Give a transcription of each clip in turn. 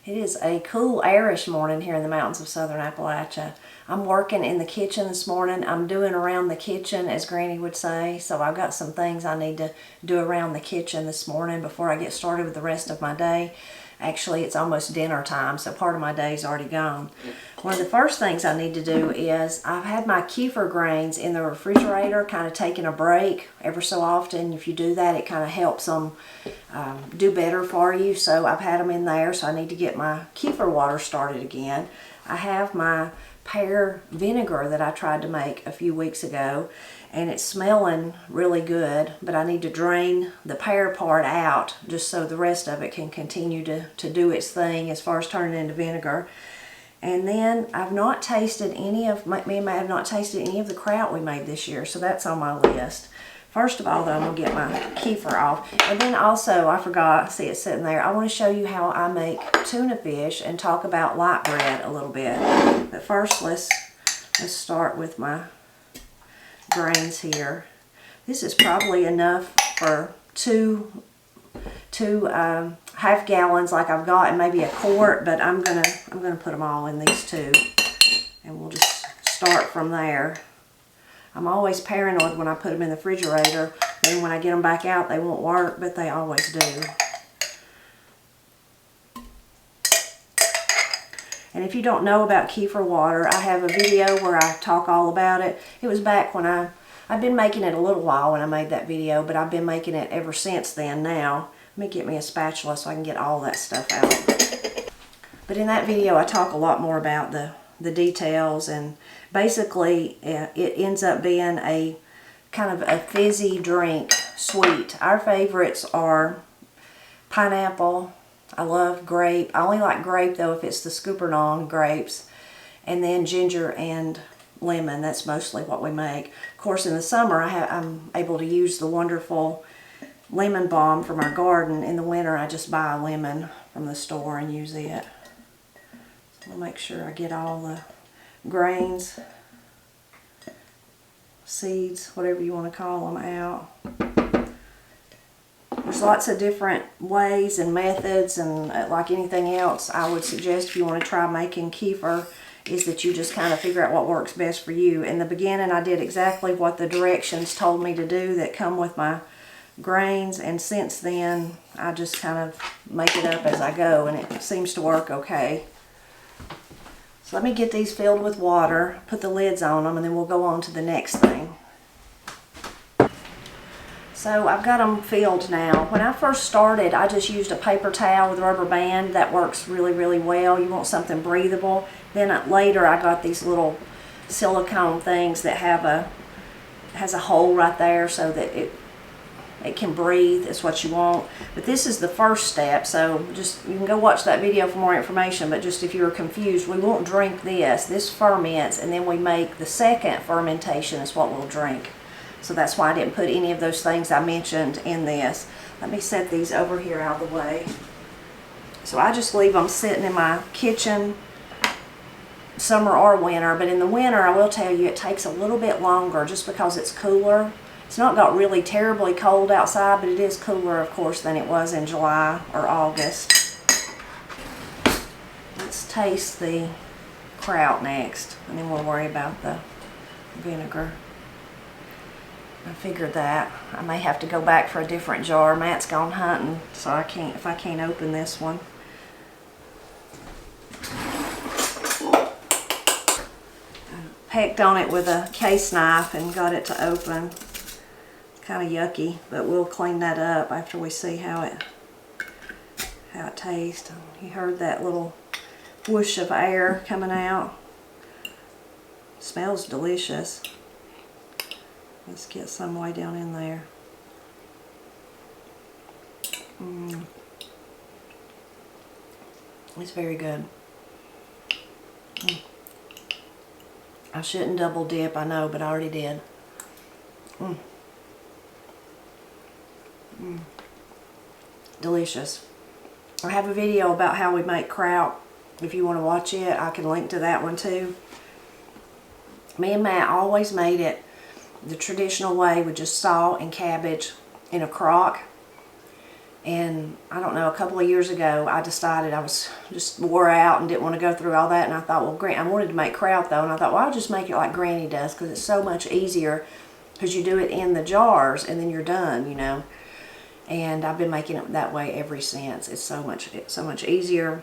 It is a cool, airish morning here in the mountains of southern Appalachia. I'm working in the kitchen this morning. I'm doing around the kitchen, as Granny would say. So I've got some things I need to do around the kitchen this morning before I get started with the rest of my day. Actually, it's almost dinner time, so part of my day's already gone. One of the first things I need to do is I've had my kefir grains in the refrigerator, kind of taking a break ever so often. If you do that, it kind of helps them do better for you. So I've had them in there, so I need to get my kefir water started again. I have my pear vinegar that I tried to make a few weeks ago, and it's smelling really good, but I need to drain the pear part out just so the rest of it can continue to do its thing as far as turning into vinegar. And then I've not tasted any of, me and Matt have not tasted any of the kraut we made this year, so that's on my list. First of all, though, I'm going to get my kefir off. And then also, I forgot, see it sitting there, I want to show you how I make tuna fish and talk about light bread a little bit. But first, let's start with my grains here. This is probably enough for two half gallons like I've got, and maybe a quart, but I'm gonna put them all in these two, and we'll just start from there. I'm always paranoid when I put them in the refrigerator, and when I get them back out they won't work, but they always do. And if you don't know about kefir water, I have a video where I talk all about it. It was back when I've been making it a little while when I made that video, but I've been making it ever since then now. Let me get me a spatula so I can get all that stuff out. But in that video I talk a lot more about the details, and basically it ends up being a kind of a fizzy drink, sweet. Our favorites are pineapple. I love grape. I only like grape though if it's the Scoopernong grapes. And then ginger and lemon. That's mostly what we make. Of course, in the summer I'm able to use the wonderful lemon balm from our garden. In the winter I just buy a lemon from the store and use it. So I'll make sure I get all the grains, seeds, whatever you want to call them, out. There's lots of different ways and methods, and like anything else, I would suggest if you want to try making kefir is that you just kind of figure out what works best for you. In the beginning I did exactly what the directions told me to do that come with my grains, and since then I just kind of make it up as I go, and it seems to work okay. So let me get these filled with water, put the lids on them, and then we'll go on to the next thing. So I've got them filled now. When I first started, I just used a paper towel with a rubber band. That works really, really well. You want something breathable. Then later I got these little silicone things that has a hole right there so that it can breathe. It's what you want. But this is the first step, so just you can go watch that video for more information. But just if you're confused, we won't drink this. This ferments, and then we make the second fermentation is what we'll drink. So that's why I didn't put any of those things I mentioned in this. Let me set these over here out of the way. So I just leave them sitting in my kitchen, summer or winter. But in the winter, I will tell you, it takes a little bit longer just because it's cooler. It's not got really terribly cold outside, but it is cooler, of course, than it was in July or August. Let's taste the kraut next, and then we'll worry about the vinegar. I figured that. I may have to go back for a different jar. Matt's gone hunting, so I can't open this one. I pecked on it with a case knife and got it to open. Kind of yucky, but we'll clean that up after we see how it tastes. You heard that little whoosh of air coming out. Smells delicious. Let's get some way down in there. It's very good. I shouldn't double dip, I know, but I already did. Delicious. I have a video about how we make kraut. If you want to watch it, I can link to that one too. Me and Matt always made it the traditional way with just salt and cabbage in a crock. And I don't know, a couple of years ago, I decided I was just wore out and didn't want to go through all that. And I thought, well, I wanted to make kraut though. And I thought, well, I'll just make it like Granny does, because it's so much easier, because you do it in the jars and then you're done, you know. And I've been making it that way ever since. It's so much easier,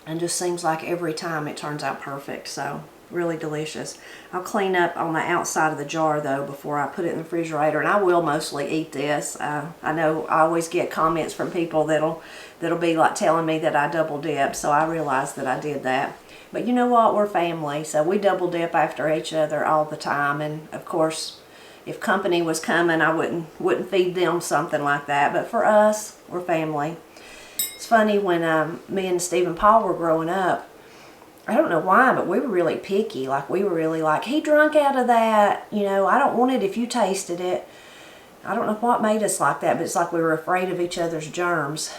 and just seems like every time it turns out perfect. So really delicious. I'll clean up on the outside of the jar though before I put it in the refrigerator, and I will mostly eat this. I know I always get comments from people that'll be like telling me that I double dip, so I realize that I did that. But you know what, we're family, so we double dip after each other all the time. And of course, if company was coming, I wouldn't feed them something like that. But for us, we're family. It's funny, when me and Steve and Paul were growing up, I don't know why, but we were really picky. Like, we were really like, he drunk out of that. You know, I don't want it if you tasted it. I don't know what made us like that, but it's like we were afraid of each other's germs.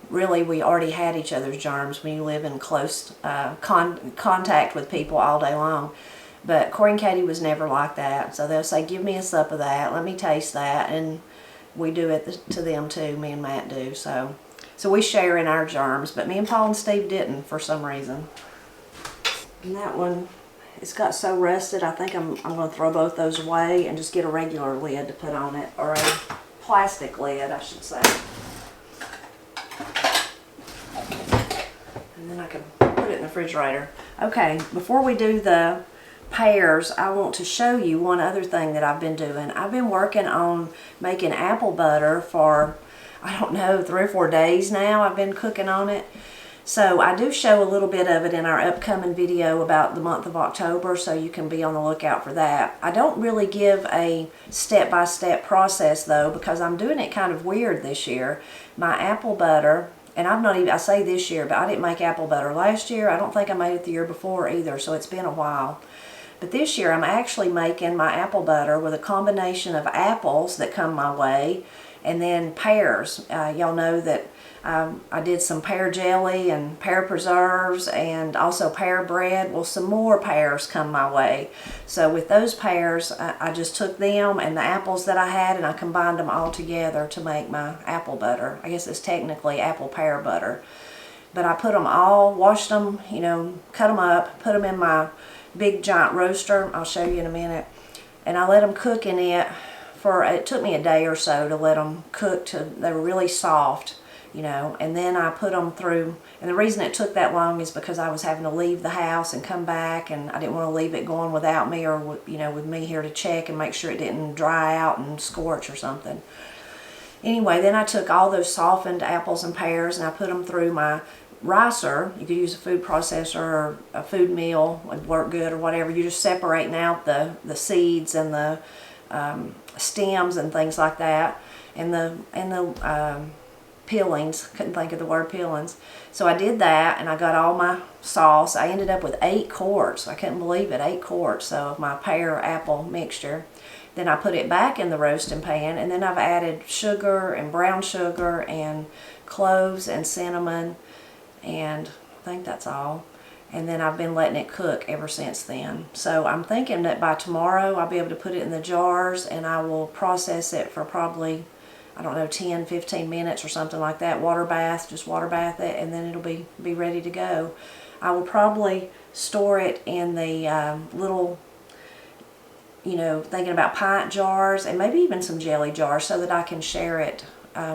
Really, we already had each other's germs when you live in close contact with people all day long. But Corey and Katie was never like that. So they'll say, give me a sup of that. Let me taste that. And we do it to them too. Me and Matt do. So we share in our germs. But me and Paul and Steve didn't for some reason. And that one, it's got so rusted, I think I'm going to throw both those away and just get a regular lid to put on it. Or a plastic lid, I should say. And then I can put it in the refrigerator. Okay, before we do the pears, I want to show you one other thing that I've been doing. I've been working on making apple butter for, I don't know, 3 or 4 days now. I've been cooking on it. So I do show a little bit of it in our upcoming video about the month of October, so you can be on the lookout for that. I don't really give a step-by-step process though, because I'm doing it kind of weird this year. My apple butter, and I say this year, but I didn't make apple butter last year. I don't think I made it the year before either, so it's been a while. But this year I'm actually making my apple butter with a combination of apples that come my way and then pears. Y'all know that I did some pear jelly and pear preserves and also pear bread. Well, some more pears come my way. So with those pears, I just took them and the apples that I had and I combined them all together to make my apple butter. I guess it's technically apple pear butter. But I put them all, washed them, you know, cut them up, put them in my big giant roaster. I'll show you in a minute. And I let them cook in it it took me a day or so to let them cook till they were really soft, you know. And then I put them through, and the reason it took that long is because I was having to leave the house and come back, and I didn't want to leave it going without me, or, you know, with me here to check and make sure it didn't dry out and scorch or something. Anyway, then I took all those softened apples and pears and I put them through my ricer. You could use a food processor or a food mill, would work good, or whatever. You're just separating out the seeds and the stems and things like that, and the peelings. Couldn't think of the word peelings. So I did that, and I got all my sauce. I ended up with 8 quarts. I couldn't believe it, 8 quarts of my pear apple mixture. Then I put it back in the roasting pan, and then I've added sugar and brown sugar and cloves and cinnamon, and I think that's all. And then I've been letting it cook ever since then. So I'm thinking that by tomorrow I'll be able to put it in the jars, and I will process it for probably, I don't know, 10, 15 minutes or something like that. Just water bath it, and then it'll be ready to go. I will probably store it in the little, you know, thinking about pint jars and maybe even some jelly jars so that I can share it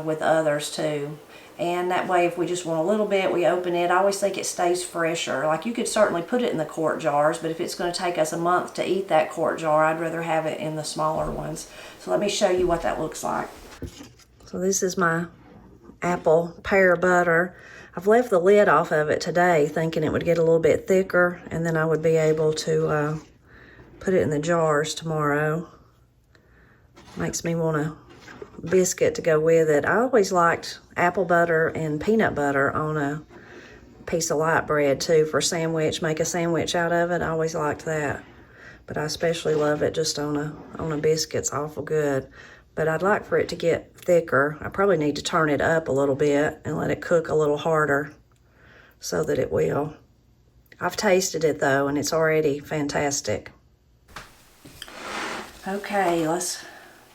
with others too. And that way, if we just want a little bit, we open it. I always think it stays fresher. Like, you could certainly put it in the quart jars, but if it's going to take us a month to eat that quart jar, I'd rather have it in the smaller ones. So let me show you what that looks like. So this is my apple pear butter. I've left the lid off of it today, thinking it would get a little bit thicker, and then I would be able to put it in the jars tomorrow. Makes me want a biscuit to go with it. I always liked apple butter and peanut butter on a piece of light bread too for a sandwich. Make a sandwich out of it. I always liked that. But I especially love it just on a biscuit. It's awful good. But I'd like for it to get thicker. I probably need to turn it up a little bit and let it cook a little harder so that it will. I've tasted it though, and it's already fantastic. Okay, let's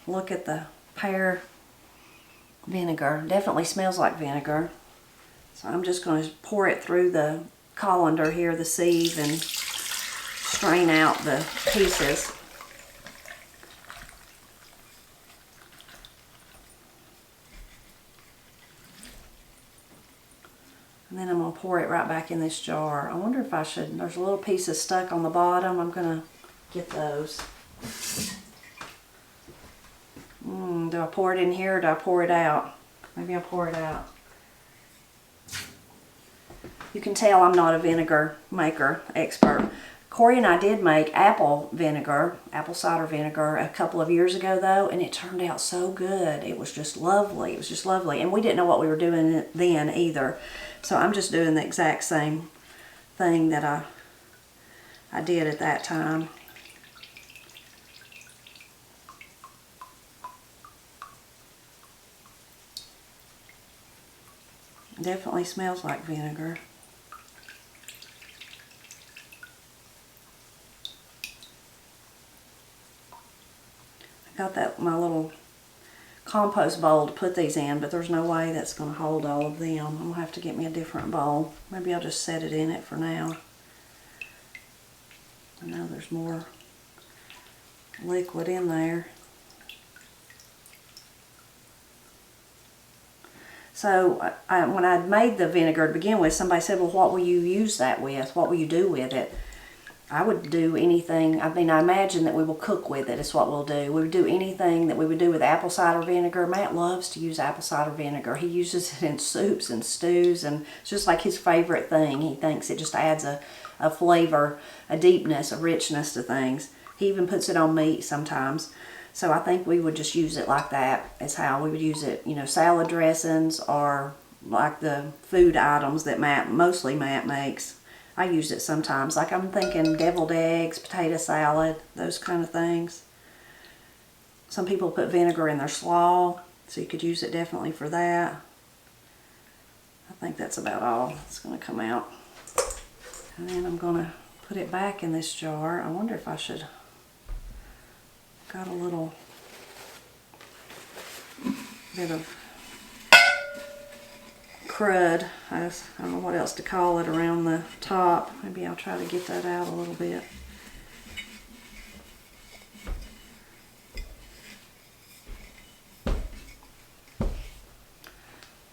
look at the pear vinegar. Definitely smells like vinegar. So I'm just going to pour it through the colander here, the sieve, and strain out the pieces. And then I'm going to pour it right back in this jar. I wonder if I should, there's a little pieces stuck on the bottom. I'm going to get those. Do I pour it in here or do I pour it out? Maybe I'll pour it out. You can tell I'm not a vinegar maker expert. Corey and I did make apple cider vinegar a couple of years ago though, and it turned out so good. It was just lovely. It was just lovely. And we didn't know what we were doing then either. So I'm just doing the exact same thing that I did at that time. Definitely smells like vinegar. I got my little compost bowl to put these in, but there's no way that's going to hold all of them. I'm going to have to get me a different bowl. Maybe I'll just set it in it for now. I know there's more liquid in there. So when I made the vinegar to begin with, somebody said, well, what will you use that with? What will you do with it? I would do anything. I mean, I imagine that we will cook with it is what we'll do. We would do anything that we would do with apple cider vinegar. Matt loves to use apple cider vinegar. He uses it in soups and stews, and it's just like his favorite thing. He thinks it just adds a flavor, a deepness, a richness to things. He even puts it on meat sometimes. So I think we would just use it like that is how we would use it. You know, salad dressings or like the food items that mostly Matt makes. I use it sometimes. Like I'm thinking deviled eggs, potato salad, those kind of things. Some people put vinegar in their slaw, so you could use it definitely for that. I think that's about all that's going to come out. And then I'm going to put it back in this jar. I wonder if I should... Got a little bit of crud, I don't know what else to call it, around the top. Maybe I'll try to get that out a little bit.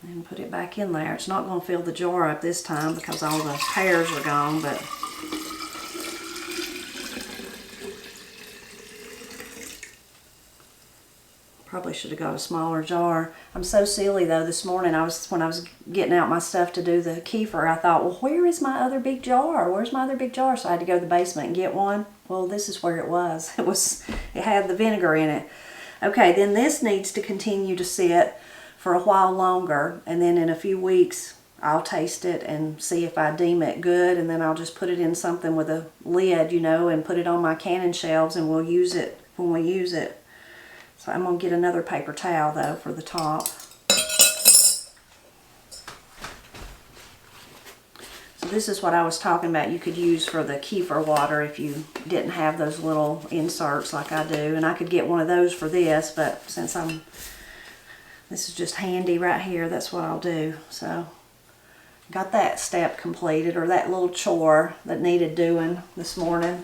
And put it back in there. It's not going to fill the jar up this time because all the pears are gone, but probably should have got a smaller jar. I'm so silly though. This morning when I was getting out my stuff to do the kefir, I thought, well, where is my other big jar? Where's my other big jar? So I had to go to the basement and get one. Well, this is where it was. It had the vinegar in it. Okay, then this needs to continue to sit for a while longer, and then in a few weeks I'll taste it and see if I deem it good, and then I'll just put it in something with a lid, you know, and put it on my canning shelves, and we'll use it when we use it. So I'm going to get another paper towel though for the top. So this is what I was talking about you could use for the kefir water if you didn't have those little inserts like I do. And I could get one of those for this, but since this is just handy right here, that's what I'll do. So got that step completed, or that little chore that needed doing this morning.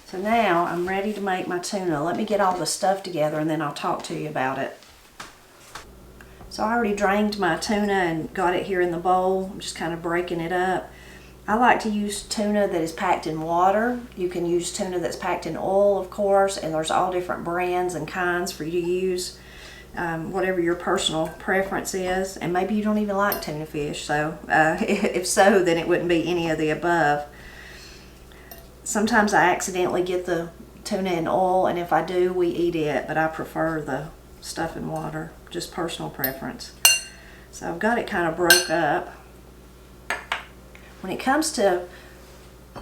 So now I'm ready to make my tuna. Let me get all the stuff together and then I'll talk to you about it. So I already drained my tuna and got it here in the bowl. I'm just kind of breaking it up. I like to use tuna that is packed in water. You can use tuna that's packed in oil, of course, and there's all different brands and kinds for you to use. Whatever your personal preference is. And maybe you don't even like tuna fish, so if so, then it wouldn't be any of the above. Sometimes I accidentally get the tuna in oil, and if I do, we eat it, but I prefer the stuff in water, just personal preference. So I've got it kind of broke up. When it comes to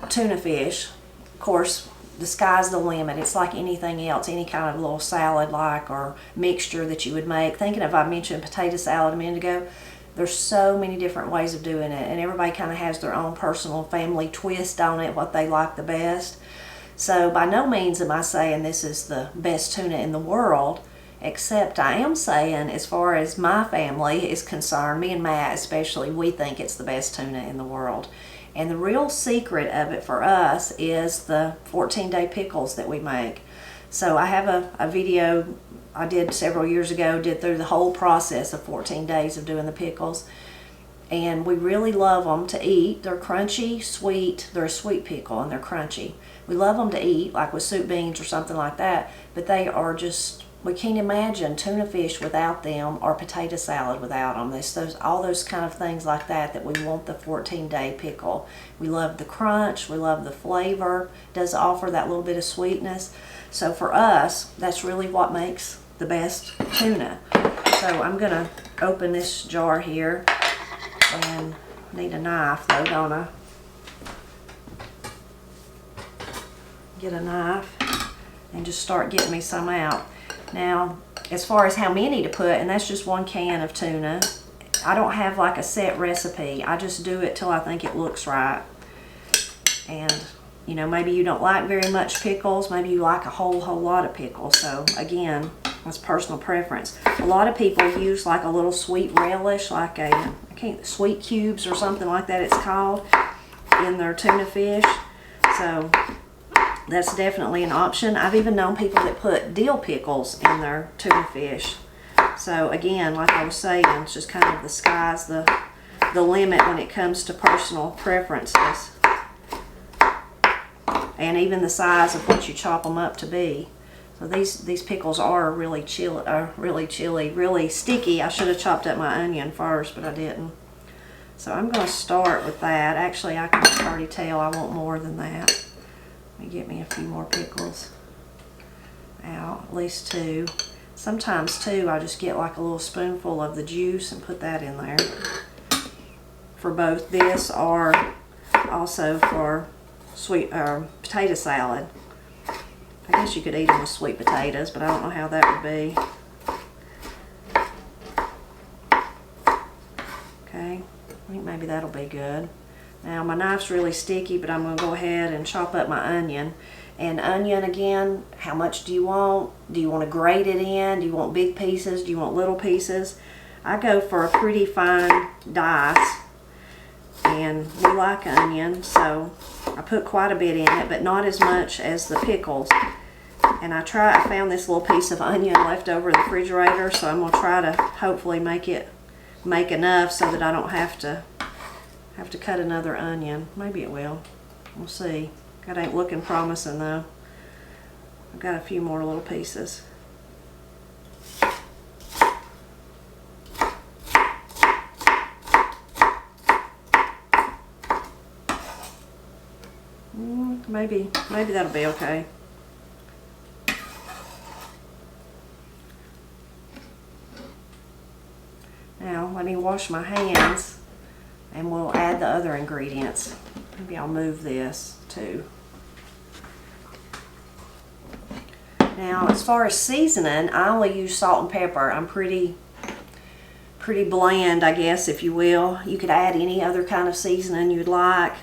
tuna fish, of course, the sky's the limit. It's like anything else, any kind of little salad-like or mixture that you would make. Thinking if I mentioned potato salad a minute ago, there's so many different ways of doing it, and everybody kind of has their own personal family twist on it, what they like the best. So by no means am I saying this is the best tuna in the world. except I am saying, as far as my family is concerned, me and Matt especially, we think it's the best tuna in the world. And the real secret of it for us is the 14-day pickles that we make. So I have a video I did several years ago, did through the whole process of 14 days of doing the pickles. And we really love them to eat. They're crunchy, sweet. They're a sweet pickle and they're crunchy. We love them to eat, like with soup beans or something like that. But they are just, we can't imagine tuna fish without them or potato salad without them. There's all those kind of things like that that we want the 14-day pickle. We love the crunch. We love the flavor. It does offer that little bit of sweetness. So for us, that's really what makes the best tuna. So I'm going to open this jar here. And need a knife though, don't I? Get a knife and just start getting me some out. Now, as far as how many to put, and that's just 1 can of tuna, I don't have like a set recipe. I just do it till I think it looks right. And you know, maybe you don't like very much pickles, maybe you like a whole lot of pickles. So again, that's personal preference. A lot of people use like a little sweet relish, like a sweet cubes or something like that it's called, in their tuna fish. So that's definitely an option. I've even known people that put dill pickles in their tuna fish. So again, like I was saying, it's just kind of the sky's the limit when it comes to personal preferences. And even the size of what you chop them up to be. So these pickles are really chilly, really sticky. I should have chopped up my onion first, but I didn't. So I'm going to start with that. Actually, I can already tell I want more than that. Let me get me a few more pickles out, at least 2. Sometimes too, I just get like a little spoonful of the juice and put that in there. For both this or also for sweet potato salad. I guess you could eat them with sweet potatoes, but I don't know how that would be. Okay, I think maybe that'll be good. Now my knife's really sticky, but I'm going to go ahead and chop up my onion. And onion, again, how much do you want? Do you want to grate it in? Do you want big pieces? Do you want little pieces? I go for a pretty fine dice. And we like onion, so I put quite a bit in it, but not as much as the pickles. And I found this little piece of onion left over in the refrigerator, so I'm going to try to hopefully make enough so that I don't have to cut another onion. Maybe it will. We'll see. That ain't looking promising though. I've got a few more little pieces. Maybe that'll be okay. Now let me wash my hands and we'll add the other ingredients. Maybe I'll move this too. Now as far as seasoning, I only use salt and pepper. I'm pretty bland, I guess, if you will. You could add any other kind of seasoning you'd like,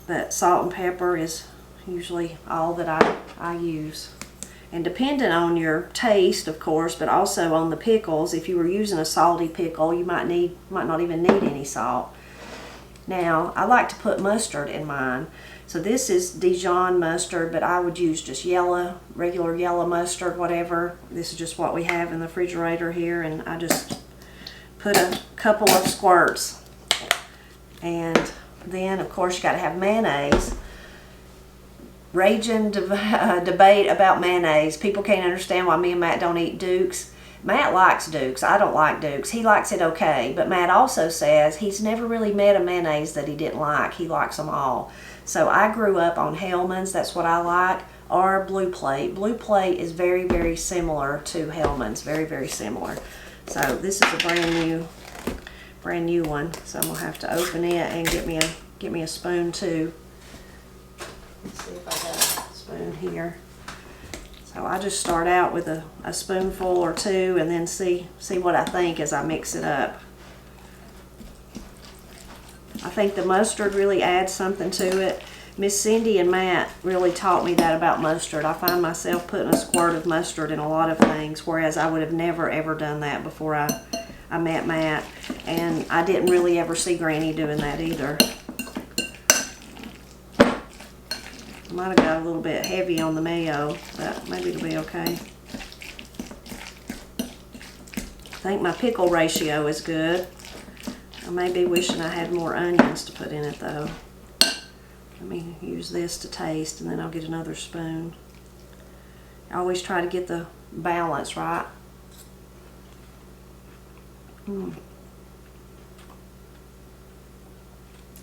but salt and pepper is usually all that I use. And depending on your taste, of course, but also on the pickles, if you were using a salty pickle, you might not even need any salt. Now, I like to put mustard in mine. So this is Dijon mustard, but I would use just regular yellow mustard, whatever. This is just what we have in the refrigerator here, and I just put a couple of squirts. And then, of course, you got to have mayonnaise. Raging debate about mayonnaise. People can't understand why me and Matt don't eat Duke's. Matt likes Duke's. I don't like Duke's. He likes it okay, but Matt also says he's never really met a mayonnaise that he didn't like. He likes them all. So I grew up on Hellman's. That's what I like. Or Blue Plate. Blue Plate is very, very similar to Hellman's. Very, very similar. So this is a brand new one. So I'm gonna have to open it and get me a spoon too. Let's see if I got a spoon here. So I just start out with a spoonful or two and then see what I think as I mix it up. I think the mustard really adds something to it. Miss Cindy and Matt really taught me that about mustard. I find myself putting a squirt of mustard in a lot of things, whereas I would have never ever done that before I met Matt. And I didn't really ever see Granny doing that either. I might have got a little bit heavy on the mayo, but maybe it'll be okay. I think my pickle ratio is good. I may be wishing I had more onions to put in it though. Let me use this to taste and then I'll get another spoon. I always try to get the balance right.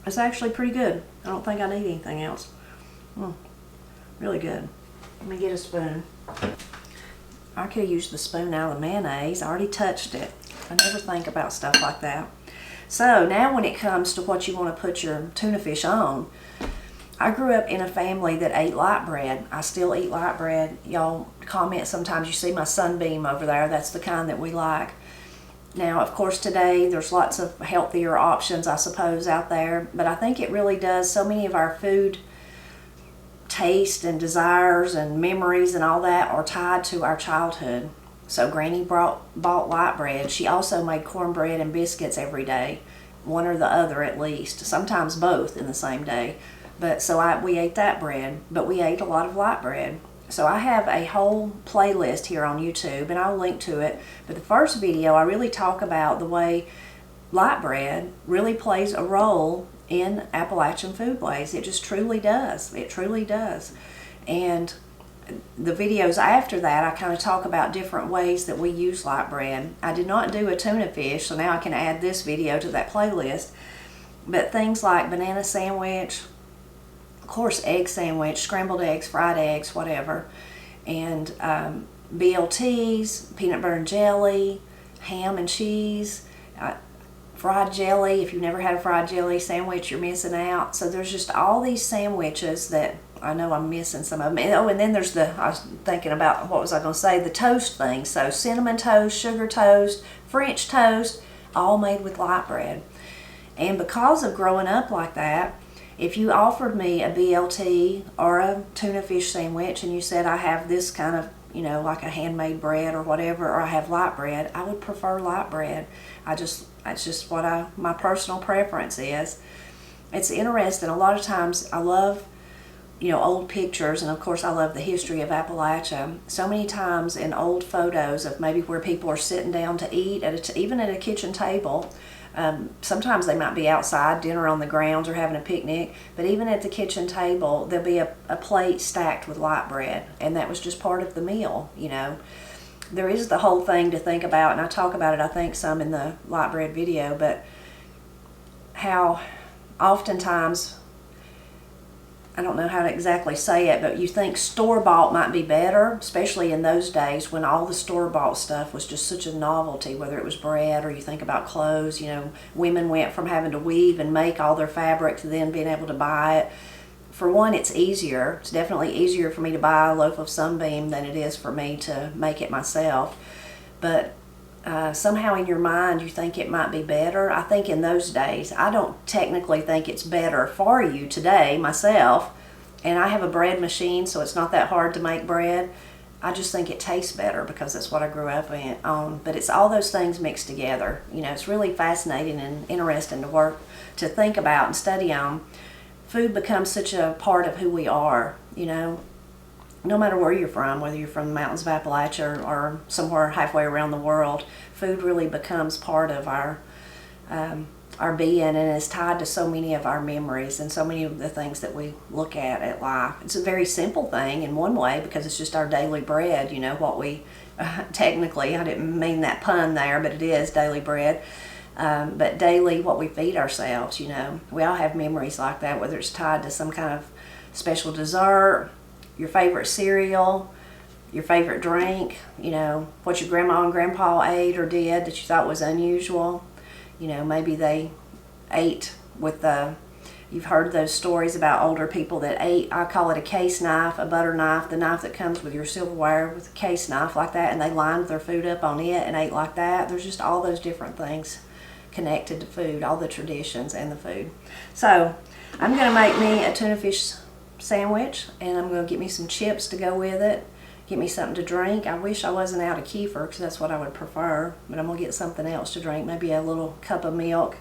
It's actually pretty good. I don't think I need anything else. Really good. Let me get a spoon. I could have used the spoon out of the mayonnaise. I already touched it. I never think about stuff like that. So now when it comes to what you want to put your tuna fish on, I grew up in a family that ate light bread. I still eat light bread. Y'all comment sometimes, you see my Sunbeam over there. That's the kind that we like. Now, of course, today there's lots of healthier options, I suppose, out there. But I think it really does. So many of our food taste and desires and memories and all that are tied to our childhood. So Granny bought light bread. She also made cornbread and biscuits every day. One or the other at least. Sometimes both in the same day. But so we ate that bread, but we ate a lot of light bread. So I have a whole playlist here on YouTube, and I'll link to it. But the first video, I really talk about the way light bread really plays a role in Appalachian foodways. It just truly does. It truly does. And the videos after that, I kind of talk about different ways that we use light bread. I did not do a tuna fish, so now I can add this video to that playlist. But things like banana sandwich, of course, egg sandwich, scrambled eggs, fried eggs, whatever, and BLTs, peanut butter and jelly, ham and cheese, fried jelly. If you've never had a fried jelly sandwich, you're missing out. So there's just all these sandwiches that I know I'm missing some of them. Oh, and then there's I was thinking about, what was I going to say, the toast thing. So cinnamon toast, sugar toast, French toast, all made with light bread. And because of growing up like that, if you offered me a BLT or a tuna fish sandwich and you said I have this kind of, you know, like a handmade bread or whatever, or I have light bread, I would prefer light bread. That's just what my personal preference is. It's interesting. A lot of times I love, you know, old pictures, and of course I love the history of Appalachia. So many times in old photos of maybe where people are sitting down to eat, even at a kitchen table. Sometimes they might be outside, dinner on the grounds or having a picnic, but even at the kitchen table, there'll be a plate stacked with light bread, and that was just part of the meal, you know. There is the whole thing to think about, and I talk about it, I think, some in the light bread video, but how oftentimes, I don't know how to exactly say it, but you think store-bought might be better, especially in those days when all the store-bought stuff was just such a novelty, whether it was bread or you think about clothes. You know, women went from having to weave and make all their fabric to then being able to buy it. For one, it's easier. It's definitely easier for me to buy a loaf of Sunbeam than it is for me to make it myself. But somehow in your mind you think it might be better. I think in those days, I don't technically think it's better for you today myself, and I have a bread machine, so it's not that hard to make bread. I just think it tastes better because that's what I grew up on. But it's all those things mixed together. You know, it's really fascinating and interesting to think about and study on. Food becomes such a part of who we are, you know. No matter where you're from, whether you're from the mountains of Appalachia or somewhere halfway around the world, food really becomes part of our being, and is tied to so many of our memories and so many of the things that we look at life. It's a very simple thing in one way because it's just our daily bread, you know, what we, technically, I didn't mean that pun there, but it is daily bread. But daily, what we feed ourselves, you know. We all have memories like that, whether it's tied to some kind of special dessert, your favorite cereal, your favorite drink, you know, what your grandma and grandpa ate or did that you thought was unusual. You know, maybe they ate with you've heard those stories about older people that ate, I call it a case knife, a butter knife, the knife that comes with your silverware with a case knife like that, and they lined their food up on it and ate like that. There's just all those different things connected to food, all the traditions and the food. So I'm going to make me a tuna fish sandwich, and I'm going to get me some chips to go with it. Get me something to drink. I wish I wasn't out of kefir because that's what I would prefer, but I'm going to get something else to drink, maybe a little cup of milk,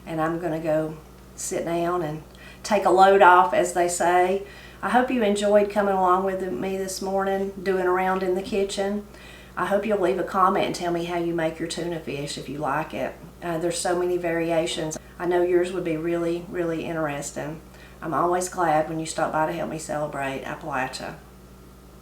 and I'm going to go sit down and take a load off, as they say. I hope you enjoyed coming along with me this morning, doing around in the kitchen. I hope you'll leave a comment and tell me how you make your tuna fish if you like it. There's so many variations. I know yours would be really, really interesting. I'm always glad when you stop by to help me celebrate Appalachia.